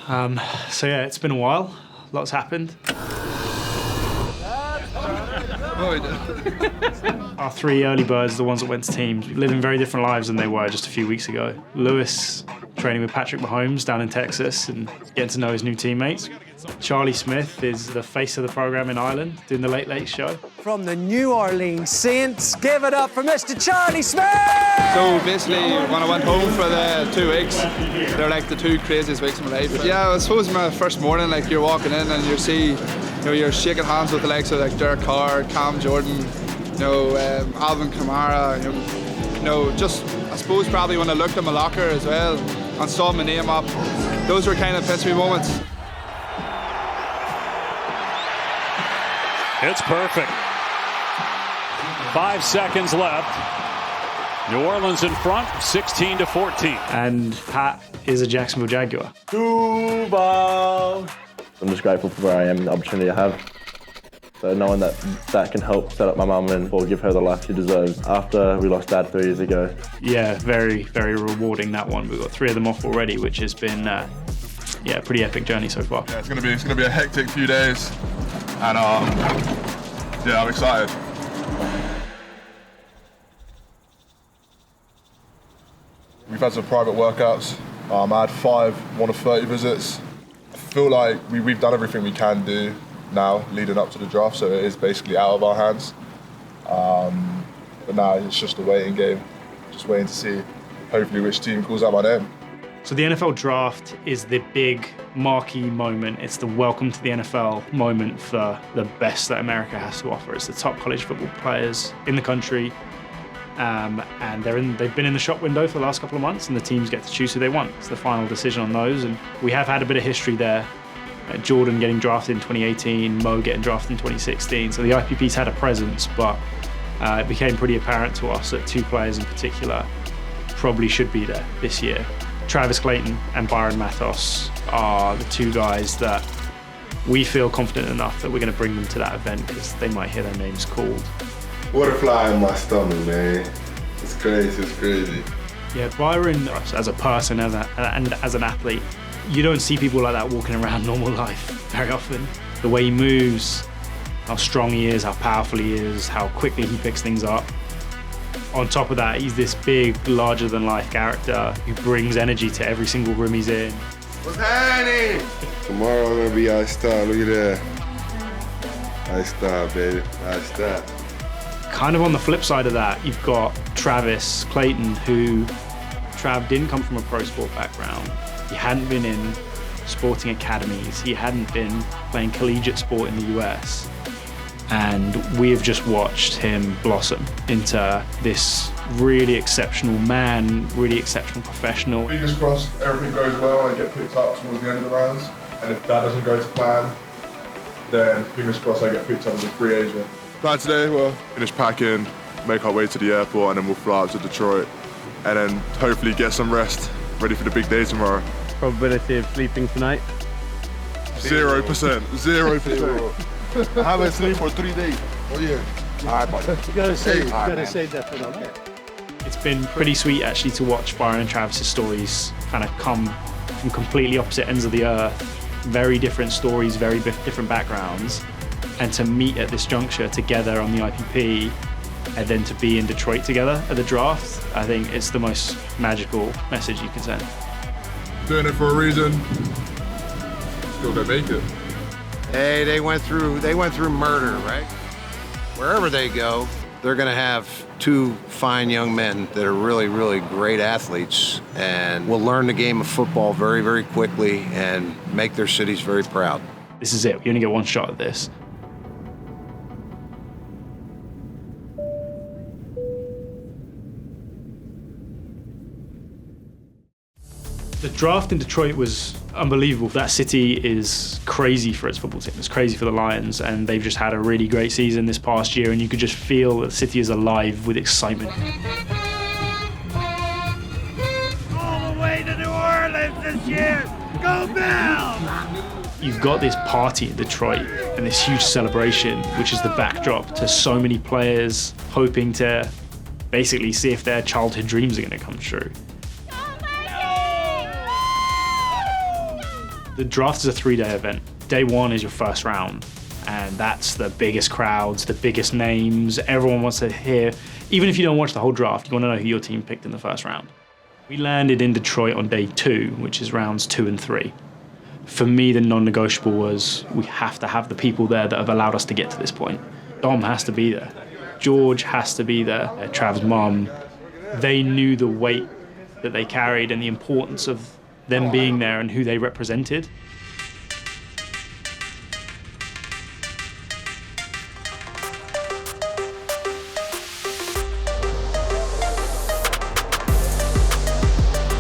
So yeah, it's been a while. Lots happened. Our three early birds, the ones that went to teams, living very different lives than they were just a few weeks ago. Lewis training with Patrick Mahomes down in Texas and getting to know his new teammates. Charlie Smith is the face of the program in Ireland, doing the Late Late Show. From the New Orleans Saints, give it up for Mr. Charlie Smith! So basically, when I went home for the 2 weeks, they were like the two craziest weeks of my life. But yeah, I suppose my first morning, like you're walking in and you see, you're shaking hands with the likes of like Derek Carr, Cam Jordan, Alvin Kamara, just I suppose probably when I looked at my locker as well and saw my name up, those were kind of pinch me moments. It's perfect. 5 seconds left. New Orleans in front, 16-14. And Pat is a Jacksonville Jaguar. Duval. I'm just grateful for where I am and the opportunity I have. So knowing that can help set up my mum and or give her the life she deserves after we lost Dad 3 years ago. Yeah, very, very rewarding, that one. We've got 3 of them off already, which has been a pretty epic journey so far. Yeah, it's gonna be a hectic few days, and I'm excited. We've had some private workouts. I had 5 1 of 30 visits. I feel like we've done everything we can do now leading up to the draft, so it is basically out of our hands. But now it's just a waiting game, just waiting to see hopefully which team calls out my name. So the NFL draft is the big marquee moment. It's the welcome to the NFL moment for the best that America has to offer. It's the top college football players in the country. And they've been in the shop window for the last couple of months, and the teams get to choose who they want. It's the final decision on those, and we have had a bit of history there. Jordan getting drafted in 2018, Mo getting drafted in 2016. So the IPP's had a presence, but it became pretty apparent to us that 2 players in particular probably should be there this year. Travis Clayton and Byron Mathos are the 2 guys that we feel confident enough that we're going to bring them to that event because they might hear their names called. Butterfly in my stomach, man. It's crazy. Yeah, Byron, as a person and as an athlete, you don't see people like that walking around normal life very often. The way he moves, how strong he is, how powerful he is, how quickly he picks things up. On top of that, he's this big, larger-than-life character who brings energy to every single room he's in. What's happening? Tomorrow I'm gonna be iced out. Look at that. Iced out, baby. Iced out. Kind of on the flip side of that, you've got Travis Clayton, who Trav didn't come from a pro sport background. He hadn't been in sporting academies. He hadn't been playing collegiate sport in the US. And we have just watched him blossom into this really exceptional man, really exceptional professional. Fingers crossed everything goes well and I get picked up towards the end of the rounds. And if that doesn't go to plan, then fingers crossed I get picked up as a free agent. Plan today, well, finish packing, make our way to the airport, and then we'll fly out to Detroit. And then hopefully get some rest, ready for the big day tomorrow. Probability of sleeping tonight? 0%. 0%. I haven't slept for 3 days. Oh yeah. All right, buddy. You gotta save that for now. It's been pretty sweet actually to watch Byron and Travis's stories kind of come from completely opposite ends of the earth. Very different stories, very different backgrounds. And to meet at this juncture together on the IPP and then to be in Detroit together at the draft, I think it's the most magical message you can send. Doing it for a reason. Still gonna make it. Hey, they went through murder, right? Wherever they go, they're gonna have 2 fine young men that are really, really great athletes and will learn the game of football very, very quickly and make their cities very proud. This is it. You only get one shot at this. The draft in Detroit was unbelievable. That city is crazy for its football team. It's crazy for the Lions, and they've just had a really great season this past year, and you could just feel that the city is alive with excitement. All the way to New Orleans this year! Go Bills! You've got this party in Detroit and this huge celebration, which is the backdrop to so many players hoping to basically see if their childhood dreams are going to come true. The draft is a 3-day event. Day one is your first round, and that's the biggest crowds, the biggest names. Everyone wants to hear, even if you don't watch the whole draft, you want to know who your team picked in the first round. We landed in Detroit on day 2, which is rounds 2 and 3. For me, the non-negotiable was we have to have the people there that have allowed us to get to this point. Dom has to be there. George has to be there. Trav's mum. They knew the weight that they carried and the importance of them being there and who they represented.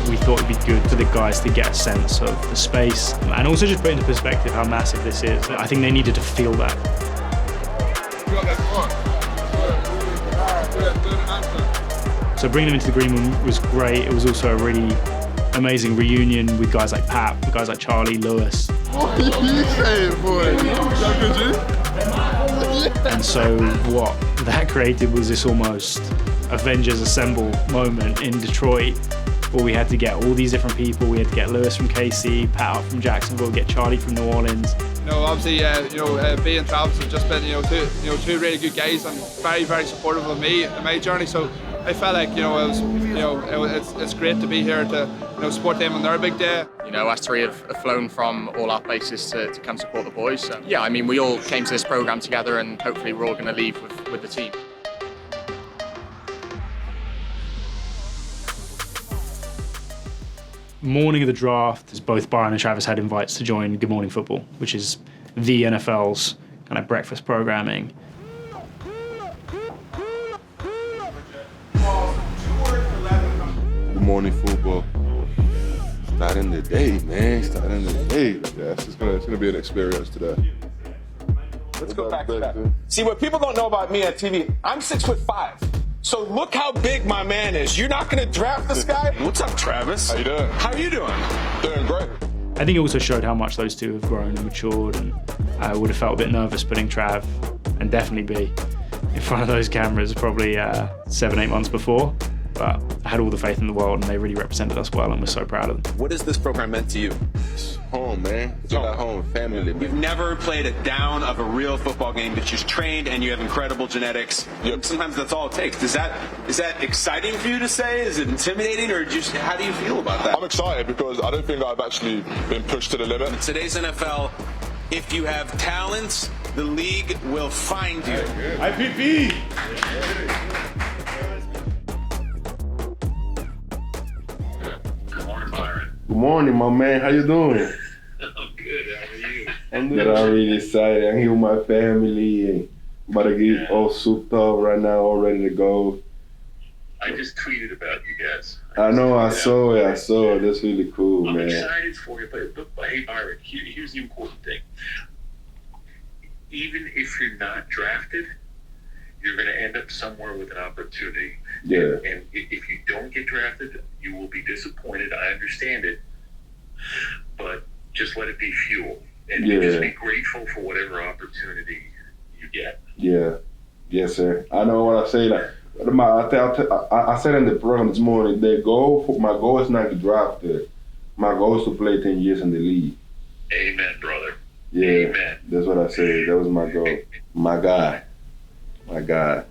We thought it'd be good for the guys to get a sense of the space and also just put into perspective how massive this is. I think they needed to feel that. So bringing them into the green room was great. It was also a really amazing reunion with guys like Pat, with guys like Charlie, Lewis. What are you saying, boy? And so what that created was this almost Avengers Assemble moment in Detroit, where we had to get all these different people. We had to get Lewis from KC, Pat out from Jacksonville, get Charlie from New Orleans. Obviously, B and Travis have just been, two really good guys and very, very supportive of me in my journey. So I felt like, it's great to be here to, support them on their big day. Us three have flown from all our places to come support the boys. So, yeah, I mean, we all came to this program together, and hopefully we're all going to leave with the team. Morning of the draft, as both Byron and Travis had invites to join Good Morning Football, which is the NFL's kind of breakfast programming. Good morning football. Starting the day, man. Starting the day. Yeah, it's gonna be an experience today. Let's go back to that. See, what people don't know about me on TV, I'm 6'5". So look how big my man is. You're not gonna draft this guy? What's up, Travis? How you doing? How are you doing? Doing great. I think it also showed how much those two have grown and matured, and I would have felt a bit nervous putting Trav, and definitely B, in front of those cameras probably 7-8 months before. But I had all the faith in the world, and they really represented us well, and we're so proud of them. What has this program meant to you? Home, man. It's at home, family. You've never played a down of a real football game, but you're trained and you have incredible genetics. Yep. Sometimes that's all it takes. Is that exciting for you to say? Is it intimidating, or just how do you feel about that? I'm excited because I don't think I've actually been pushed to the limit. In today's NFL, if you have talent, the league will find you. IPP! Good morning, my man. How you doing? I'm good. How are you? I'm good. I'm really excited. I'm here with my family and about to get all souped up right now, all ready to go. I just tweeted about you guys. I know. I saw it. That's really cool, I'm man. excited for you, but hey, Byron, here's the important thing. Even if you're not drafted, you're going to end up somewhere with an opportunity. Yeah. And if you don't get drafted, you will be disappointed. I understand it. But just let it be fuel. And just be grateful for whatever opportunity you get. Yeah. Yes, sir. I know what I say. Like, I said in the program this morning, my goal is not to get drafted. My goal is to play 10 years in the league. Amen, brother. Yeah. Amen. That's what I said. That was my goal. My God. My God.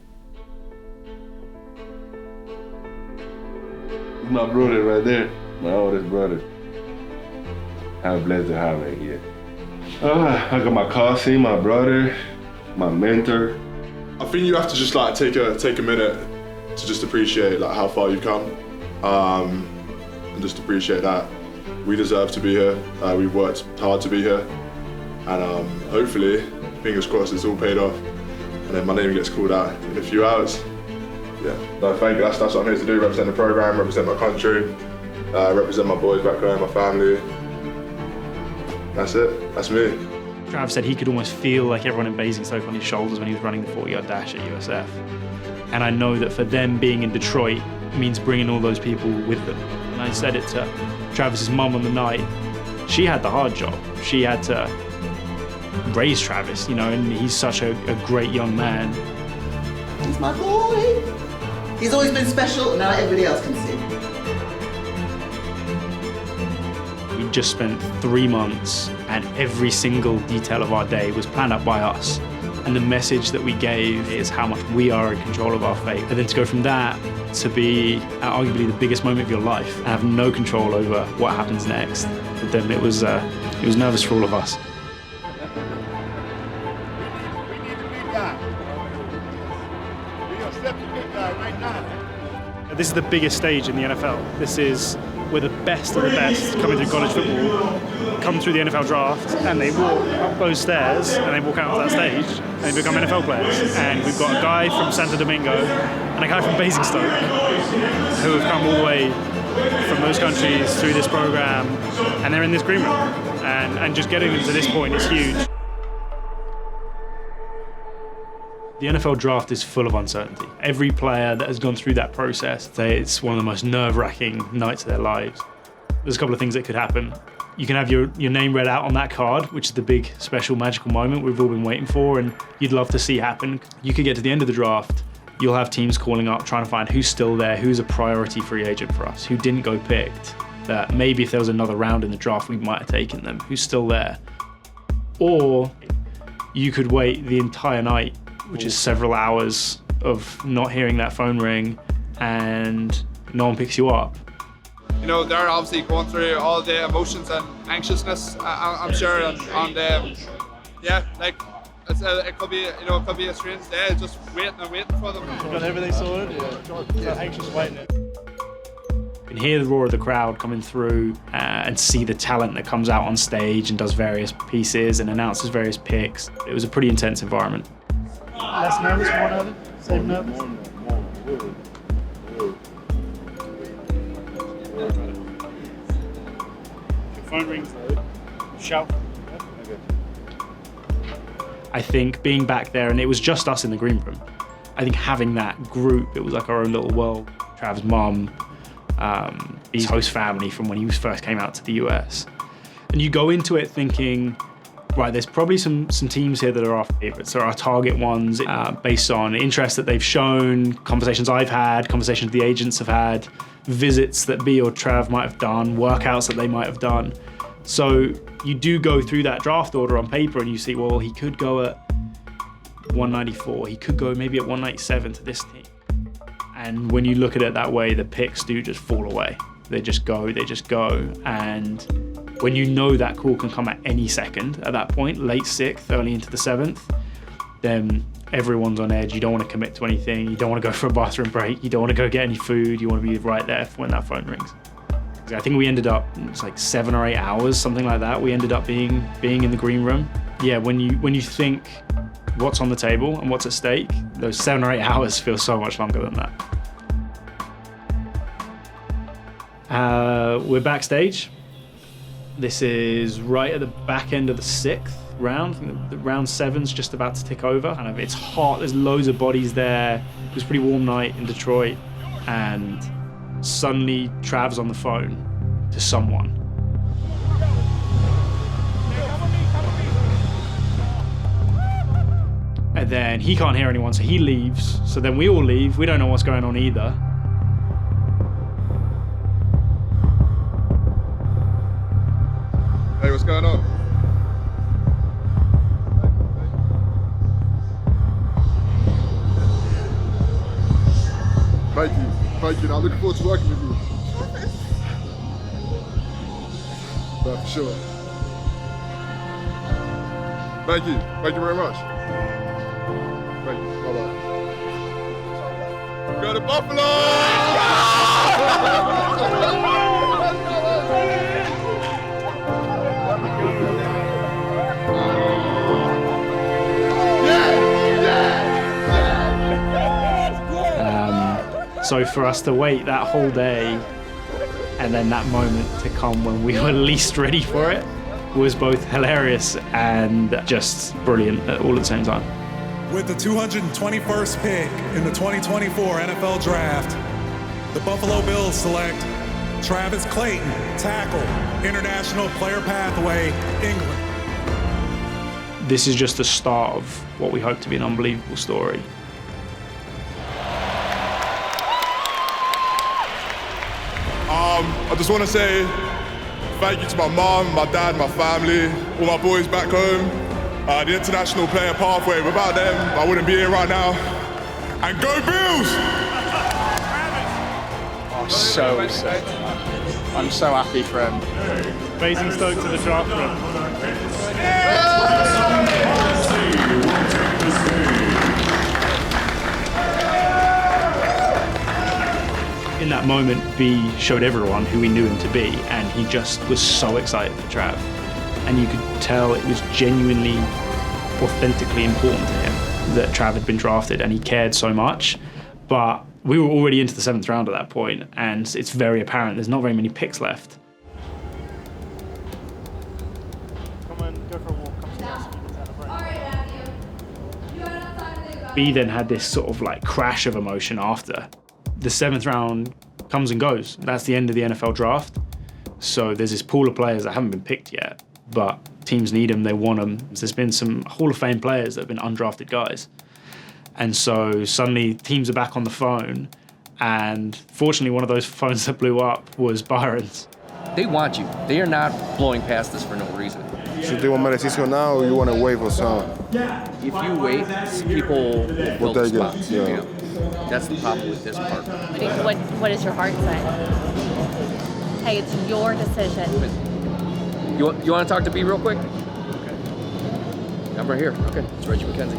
My brother right there, my oldest brother. I'm blessed to have him here. I got my cousin, my brother, my mentor. I think you have to just take a minute to just appreciate how far you've come, and just appreciate that we deserve to be here. We've worked hard to be here, and hopefully, fingers crossed, it's all paid off. And then my name gets called out in a few hours. Yeah, no, thank you. That's what I'm here to do, represent the program, represent my country, represent my boys back home, my family. That's it, that's me. Trav said he could almost feel like everyone in Basingstoke on his shoulders when he was running the 40-yard dash at USF. And I know that for them being in Detroit means bringing all those people with them. And I said it to Travis's mum on the night. She had the hard job. She had to raise Travis, and he's such a great young man. He's my boy. He's always been special, and now everybody else can see. We just spent 3 months and every single detail of our day was planned out by us. And the message that we gave is how much we are in control of our fate. And then to go from that to be arguably the biggest moment of your life and have no control over what happens next, for them it was nervous for all of us. This is the biggest stage in the NFL. This is where the best of the best coming through college football come through the NFL draft, and they walk up those stairs and they walk out of that stage and they become NFL players. And we've got a guy from Santo Domingo and a guy from Basingstoke who have come all the way from those countries through this program, and they're in this green room. And just getting them to this point is huge. The NFL draft is full of uncertainty. Every player that has gone through that process, it's one of the most nerve-wracking nights of their lives. There's a couple of things that could happen. You can have your name read out on that card, which is the big, special, magical moment we've all been waiting for and you'd love to see happen. You could get to the end of the draft, you'll have teams calling up, trying to find who's still there, who's a priority free agent for us, who didn't go picked, that maybe if there was another round in the draft, we might have taken them, who's still there. Or you could wait the entire night, which is several hours of not hearing that phone ring and no one picks you up. You know, they're obviously going through all the emotions and anxiousness, I'm sure, and yeah, like it could be, you know, it could be a strange day, just waiting for them. Got everything sorted, yeah. Anxious waiting. You can hear the roar of the crowd coming through and see the talent that comes out on stage and does various pieces and announces various picks. It was a pretty intense environment. Less nervous, more nervous? Same nervous? Your phone rings though. Shout. I think being back there, and it was just us in the green room, I think having that group, it was like our own little world. Trav's mum, his host family from when he first came out to the US. And you go into it thinking, right, there's probably some teams here that are our favorites, or our target ones, based on interest that they've shown, conversations I've had, conversations the agents have had, visits that B or Trav might have done, workouts that they might have done. So you do go through that draft order on paper and you see, well, he could go at 194, he could go maybe at 197 to this team. And when you look at it that way, the picks do just fall away. They just go. And when you know that call can come at any second at that point, late 6th, early into the 7th, then everyone's on edge. You don't want to commit to anything. You don't want to go for a bathroom break. You don't want to go get any food. You want to be right there when that phone rings. I think we ended up, it's like 7 or 8 hours, something like that. We ended up being in the green room. Yeah, when you think what's on the table and what's at stake, those 7 or 8 hours feel so much longer than that. We're backstage. This is right at the back end of the 6th round. I think the round 7's just about to tick over. And it's hot, there's loads of bodies there. It was a pretty warm night in Detroit. And suddenly Trav's on the phone to someone. And then he can't hear anyone, so he leaves. So then we all leave. We don't know what's going on either. Hey, what's going on? Thank you. I'm looking forward to working with you. No, for sure. Thank you very much. Thank you, bye-bye. Go to Buffalo! So for us to wait that whole day and then that moment to come when we were least ready for it was both hilarious and just brilliant all at the same time. With the 221st pick in the 2024 NFL Draft, the Buffalo Bills select Travis Clayton, tackle, International Player Pathway, England. This is just the start of what we hope to be an unbelievable story. I just want to say Thank you to my mum, my dad, my family, all my boys back home. The international player pathway. Without them, I wouldn't be here right now. And go Bills! Oh, so sick. I'm so happy for him. Basingstoke to the draft room. In that moment, B showed everyone who we knew him to be, and he just was so excited for Trav. And you could tell it was genuinely, authentically important to him that Trav had been drafted, and he cared so much. But we were already into the 7th round at that point, and it's very apparent there's not very many picks left. Come on, go for a walk. B then had this sort of like crash of emotion after. The 7th round comes and goes. That's the end of the NFL draft. So there's this pool of players that haven't been picked yet, but teams need them, they want them. There's been some Hall of Fame players that have been undrafted guys. And so suddenly teams are back on the phone, and fortunately one of those phones that blew up was Byron's. They want you. They are not blowing past this for no reason. So do you want my decision now, or you want to wait for some? If you wait, people will fill the spots. Yeah. That's the problem with this part. What does your heart say? Hey, it's your decision. You want to talk to B real quick? Okay. I'm right here. Okay. It's Reggie McKenzie.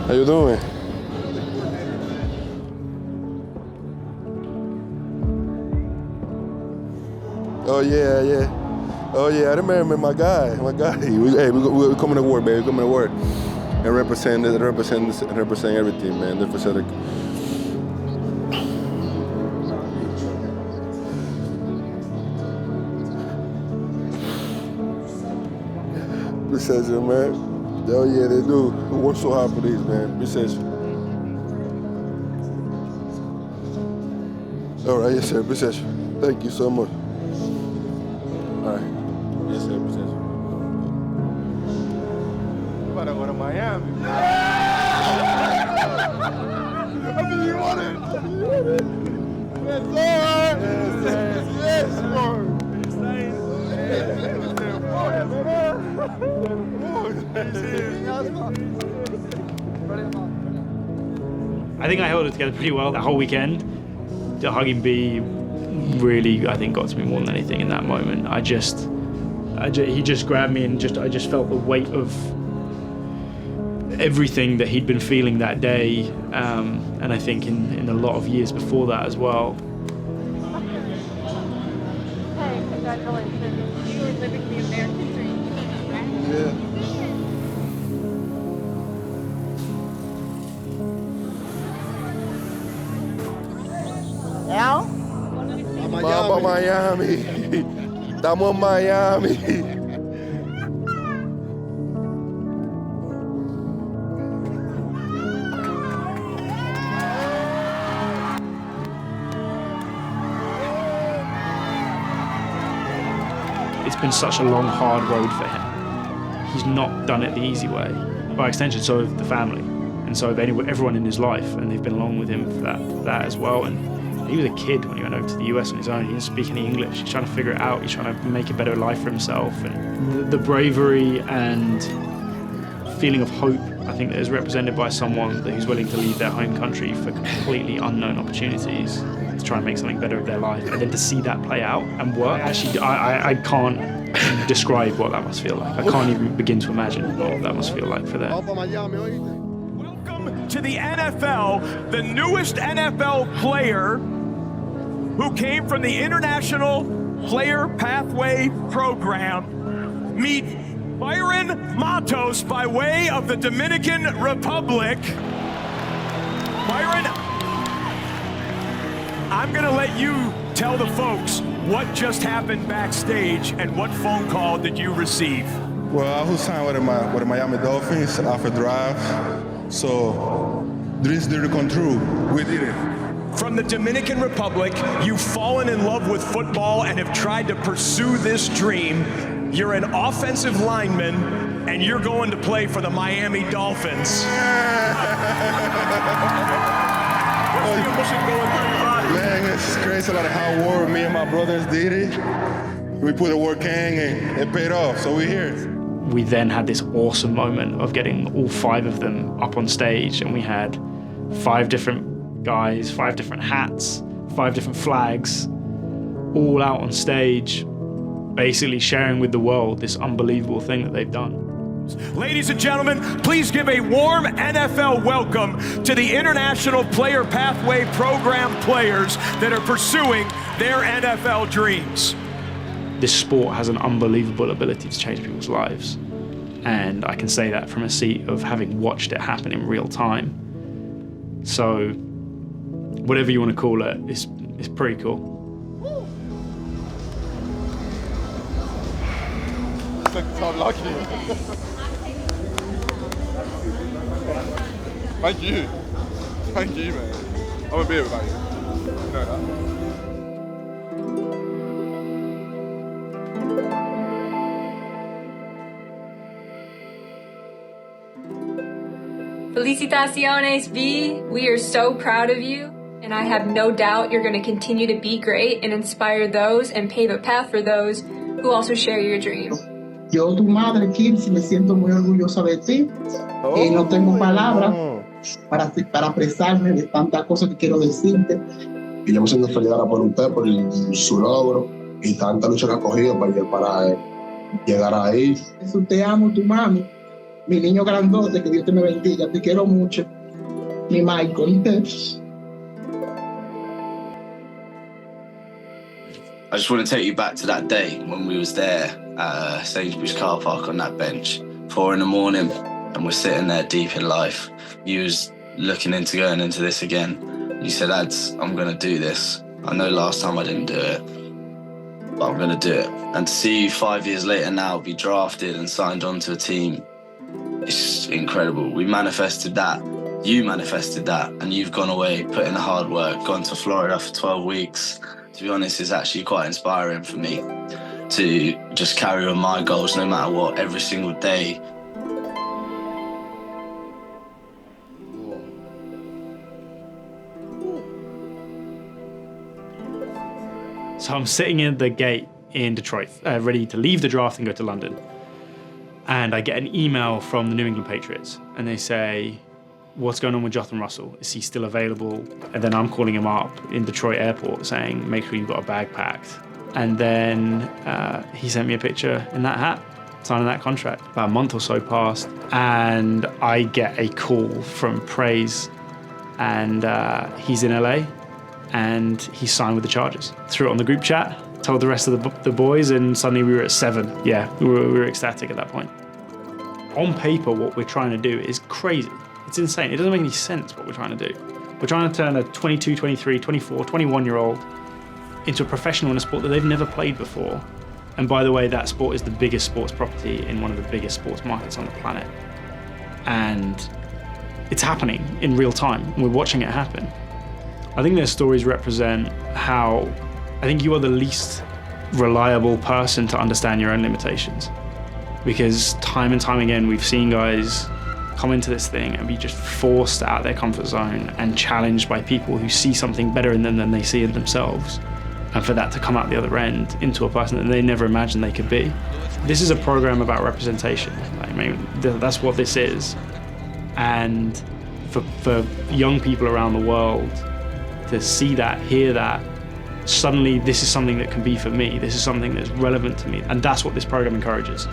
How you doing? Oh yeah. Oh yeah, I remember my guy. We're coming to work, baby. We're coming to work and represent everything, man. Represent. Appreciate you, man. Oh yeah, they do. We work so hard for these, man. Appreciate you. All right, yes sir. Appreciate you. Thank you so much. All right. Yes sir. Appreciate you. You better go to Miami. I mean, you want it? Yes, sir. Yes, I think I held it together pretty well that whole weekend. The hugging B really, I think, got to me more than anything in that moment. He just grabbed me, and I just felt the weight of everything that he'd been feeling that day, and I think in a lot of years before that as well. Hey, congratulations. You are living the American dream. Yeah. Al? Vamos Miami. Estamos en Miami. It's been such a long, hard road for him. He's not done it the easy way. By extension, so have the family, and so have everyone in his life, and they've been along with him for that as well. And he was a kid when he went over to the US on his own. He didn't speak any English. He's trying to figure it out. He's trying to make a better life for himself. And the bravery and feeling of hope, I think, that is represented by someone who's willing to leave their home country for completely unknown opportunities to try and make something better of their life. And then to see that play out and work, actually, I can't describe what that must feel like. I can't even begin to imagine what that must feel like for them. Welcome to the NFL, the newest NFL player who came from the International Player Pathway Program. Meet Byron Matos by way of the Dominican Republic. Byron, I'm gonna let you tell the folks what just happened backstage and what phone call did you receive? Well, I was signed with the Miami Dolphins after draft, so dreams did come true. We did it. From the Dominican Republic, you've fallen in love with football and have tried to pursue this dream. You're an offensive lineman, and you're going to play for the Miami Dolphins. Man, it's crazy like how work me and my brothers did it. We put the work in and it paid off, so we're here. We then had this awesome moment of getting all 5 of them up on stage, and we had 5 different guys, 5 different hats, 5 different flags, all out on stage, basically sharing with the world this unbelievable thing that they've done. Ladies and gentlemen, please give a warm NFL welcome to the International Player Pathway Program players that are pursuing their NFL dreams. This sport has an unbelievable ability to change people's lives. And I can say that from a seat of having watched it happen in real time. So, whatever you want to call it, it's pretty cool. So lucky. Thank you. Thank you, man. I'm gonna be here without you. You know that. Felicitaciones, V. We are so proud of you, and I have no doubt you're going to continue to be great and inspire those and pave a path for those who also share your dream. Yo, tu madre, Kirsi, me siento muy orgullosa de ti. Y no tengo palabras para expresarme de tantas cosas que quiero decirte. Y yo me siento feliz ahora por usted, por su logro y tanta lucha que ha cogido para llegar ahí. Eso te amo, tu mami. Mi niño grandote, que Dios te me bendiga. Te quiero mucho. Mi Michael. I just want to take you back to that day when we was there at Sainsbury's car park on that bench, 4 a.m, and we're sitting there deep in life. You was looking into going into this again. You said, lads, I'm going to do this. I know last time I didn't do it, but I'm going to do it. And to see you 5 years later now be drafted and signed onto a team, it's incredible. We manifested that. You manifested that, and you've gone away, put in the hard work, gone to Florida for 12 weeks. To be honest, it's actually quite inspiring for me to just carry on my goals no matter what, every single day. So I'm sitting in the gate in Detroit, ready to leave the draft and go to London. And I get an email from the New England Patriots, and they say, what's going on with Jotham Russell? Is he still available? And then I'm calling him up in Detroit airport saying, make sure you've got a bag packed. And then he sent me a picture in that hat, signing that contract. About a month or so passed, and I get a call from Praise, and he's in LA, and he signed with the Chargers. Threw it on the group chat, told the rest of the boys, and suddenly we were at 7. Yeah, we were ecstatic at that point. On paper, what we're trying to do is crazy. It's insane. It doesn't make any sense what we're trying to do. We're trying to turn a 22, 23, 24, 21-year-old into a professional in a sport that they've never played before. And by the way, that sport is the biggest sports property in one of the biggest sports markets on the planet. And it's happening in real time. We're watching it happen. I think their stories represent how I think you are the least reliable person to understand your own limitations. Because time and time again, we've seen guys come into this thing and be just forced out of their comfort zone and challenged by people who see something better in them than they see in themselves. And for that to come out the other end into a person that they never imagined they could be. This is a program about representation. I mean, that's what this is. And for young people around the world to see that, hear that, suddenly this is something that can be for me. This is something that's relevant to me. And that's what this program encourages.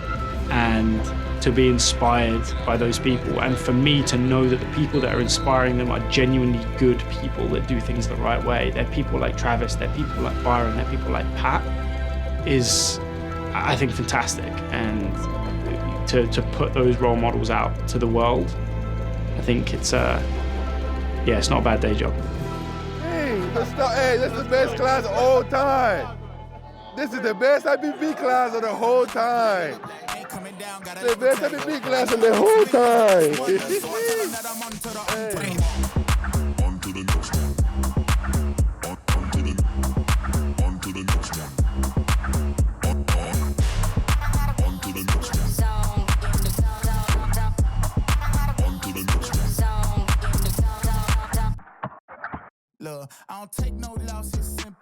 And to be inspired by those people, and for me to know that the people that are inspiring them are genuinely good people that do things the right way. They're people like Travis, they're people like Byron, they're people like Pat, is, I think, fantastic. And to put those role models out to the world, I think it's it's not a bad day job. Hey, this is the best class of all time. This is the best IBB class of the whole time. The best IBB class of the whole time. Hey. I don't take no losses, simple.